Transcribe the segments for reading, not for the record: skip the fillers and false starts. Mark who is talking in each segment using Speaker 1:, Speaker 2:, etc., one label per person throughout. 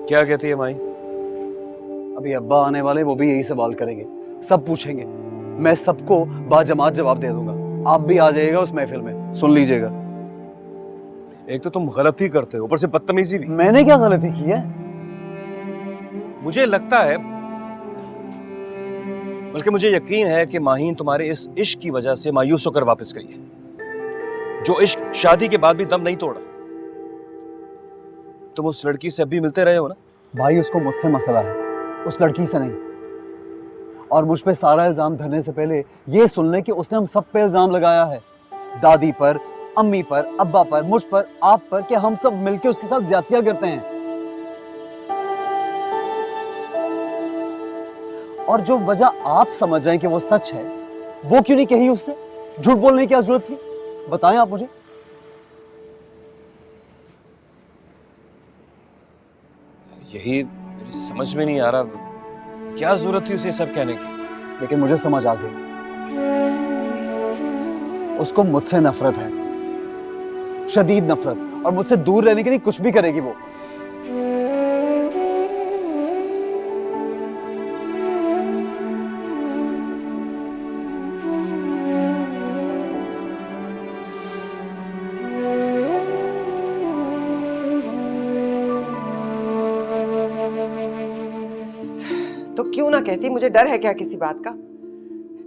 Speaker 1: क्या कहती है माई?
Speaker 2: अभी अब्बा आने वाले, वो भी यही सवाल करेंगे, सब पूछेंगे। मैं सबको बाजमात जवाब दे दूंगा। आप भी आ जाइएगा उस महफिल में, सुन लीजिएगा।
Speaker 1: एक तो तुम गलती करते हो, ऊपर से बदतमीजी भी।
Speaker 2: मैंने क्या गलती की है?
Speaker 1: मुझे लगता है, बल्कि मुझे यकीन है कि माहीन तुम्हारे इस इश्क की वजह से मायूस होकर वापस गई है, जो इश्क शादी के बाद भी दम नहीं तोड़ा। तुम उस लड़की से अभी मिलते रहे हो ना?
Speaker 2: भाई उसको मुझसे मसला है, उस लड़की से नहीं। और मुझ पे सारा इल्जाम धरने से पहले ये सुन ले कि उसने हम सब पे इल्जाम लगाया है। दादी पर, अम्मी पर, अब्बा पर, मुझ पर, आप पर, कि हम सब मिलके उसके साथ ज्यादतियां करते हैं। और जो वजह आप समझ रहे हैं कि वो सच है, वो क्यों नहीं कही उसने? झूठ बोलने की क्या जरूरत थी? बताएं आप मुझे।
Speaker 1: यही मेरी समझ में नहीं आ रहा, क्या जरूरत थी उसे सब कहने की?
Speaker 2: लेकिन मुझे समझ आ गई, उसको मुझसे नफरत है, शदीद नफरत, और मुझसे दूर रहने के लिए कुछ भी करेगी वो।
Speaker 3: तो क्यों ना कहती, मुझे डर है क्या किसी बात का?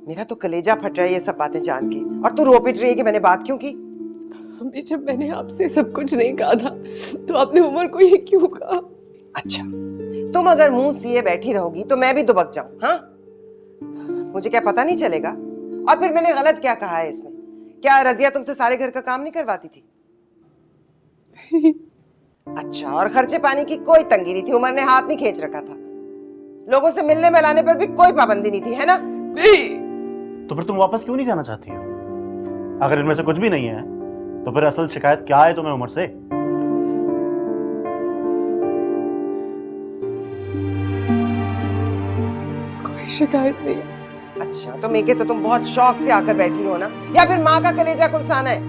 Speaker 3: मेरा तो कलेजा फट रहा है ये सब बातें जान के। और तू रो पिट रही है कि मैंने बात क्यों की?
Speaker 4: अम्मी, जब मैंने आपसे सब कुछ नहीं कहा था तो आपने उमर को ये क्यों कहा?
Speaker 3: अच्छा, तुम अगर मुंह सिए बैठी रहोगी तो मैं भी दुबक जाऊं? हाँ, मुझे क्या पता नहीं चलेगा? और फिर मैंने गलत क्या कहा है इसमें? क्या रजिया तुमसे सारे घर का काम नहीं करवाती थी? अच्छा, और खर्चे पानी की कोई तंगी नहीं थी? उमर ने हाथ नहीं खींच रखा था? लोगों से मिलने मिलाने पर भी कोई पाबंदी नहीं थी, है ना?
Speaker 4: नहीं।
Speaker 5: तो फिर तुम वापस क्यों नहीं जाना चाहती हो? अगर इनमें से कुछ भी नहीं है तो फिर असल शिकायत क्या है तुम्हें उमर से?
Speaker 4: कोई शिकायत नहीं।
Speaker 3: अच्छा, तो मेके तो तुम बहुत शौक से आकर बैठी हो ना, या फिर माँ का कलेजा कुलसाना है?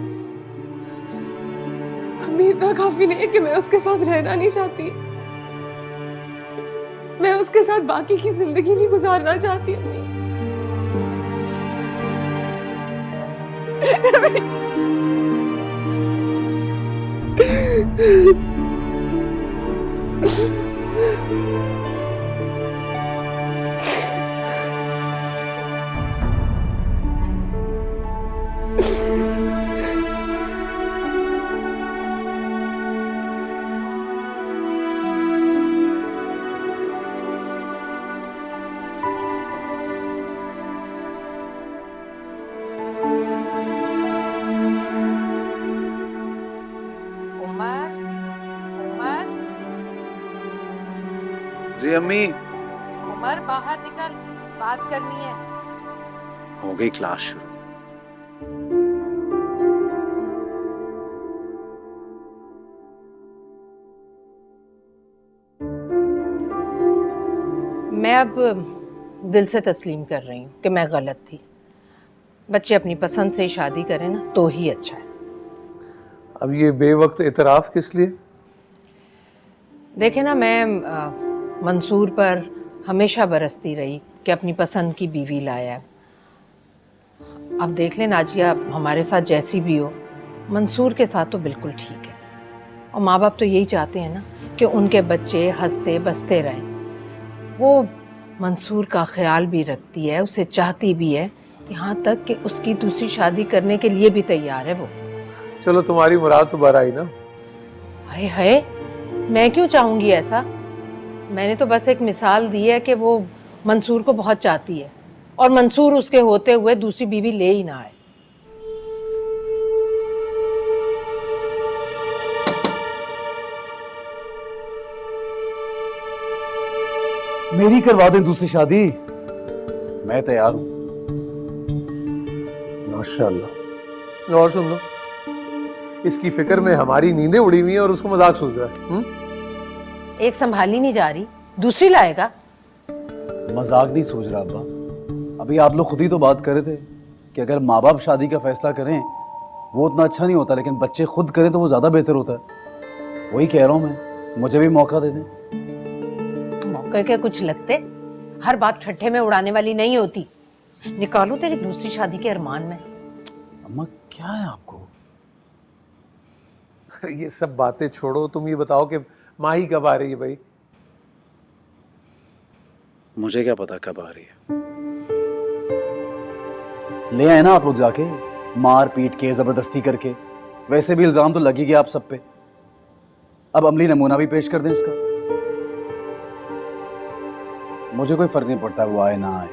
Speaker 4: अम्मी, इतना काफी नहीं है कि मैं उसके साथ रहना नहीं चाहती? मैं उसके साथ बाकी की जिंदगी नहीं गुजारना चाहती अम्मी।
Speaker 6: उमर, उमर,
Speaker 2: जी अम्मी।
Speaker 6: उमर, बाहर निकल, बात करनी है।
Speaker 2: हो गई क्लास शुरू।
Speaker 6: मैं अब दिल से तस्लीम कर रही हूँ कि मैं गलत थी। बच्चे अपनी पसंद से ही शादी करें ना तो ही अच्छा है।
Speaker 7: अब ये बेवक्त इतराफ़ किस लिए?
Speaker 6: देखे ना, मैं मंसूर पर हमेशा बरसती रही कि अपनी पसंद की बीवी लाया है। अब देख ले नाजिया, हमारे साथ जैसी भी हो, मंसूर के साथ तो बिल्कुल ठीक है। और माँ बाप तो यही चाहते हैं ना कि उनके बच्चे हंसते बसते रहें। वो मंसूर का ख्याल भी रखती है, उसे चाहती भी है, यहाँ तक कि उसकी दूसरी शादी करने के लिए भी तैयार है वो।
Speaker 7: चलो, तुम्हारी मुराद तो बर आई ना।
Speaker 6: हाय हाय, मैं क्यों चाहूँगी ऐसा? मैंने तो बस एक मिसाल दी है कि वो मंसूर को बहुत चाहती है और मंसूर उसके होते हुए दूसरी बीवी ले ही ना आए।
Speaker 2: मेरी करवा दें दूसरी शादी, मैं तैयार हूं।
Speaker 7: माशाल्लाह। और सुन लो, इसकी फिक्र में हमारी नींदें उड़ी हुई हैं और उसको मजाक सूझ रहा है।
Speaker 6: एक संभाली नहीं जा रही, दूसरी लाएगा।
Speaker 2: मजाक नहीं सोच रहा अब्बा। अभी आप लोग खुद ही तो बात कर रहे थे कि अगर माँ बाप शादी का फैसला करें वो उतना अच्छा नहीं होता, लेकिन बच्चे खुद करें तो वो ज़्यादा बेहतर होता है। वही कह रहा हूँ मैं, मुझे भी मौका दे दें।
Speaker 6: कह के कुछ लगते, हर बात ठट्ठे में उड़ाने वाली नहीं होती। निकालो तेरी दूसरी शादी के अरमान में।
Speaker 2: अम्मा क्या है आपको?
Speaker 7: ये सब बातें छोड़ो, तुम ये बताओ कि माही कब आ रही है भाई?
Speaker 2: मुझे क्या पता कब आ रही है। ले आए ना आप लोग जाके, मार पीट के जबरदस्ती करके। वैसे भी इल्जाम तो लगेगा आप सब पे। अब अमली नमूना भी पेश कर दें इसका। मुझे कोई फर्क नहीं पड़ता वो आए ना आए।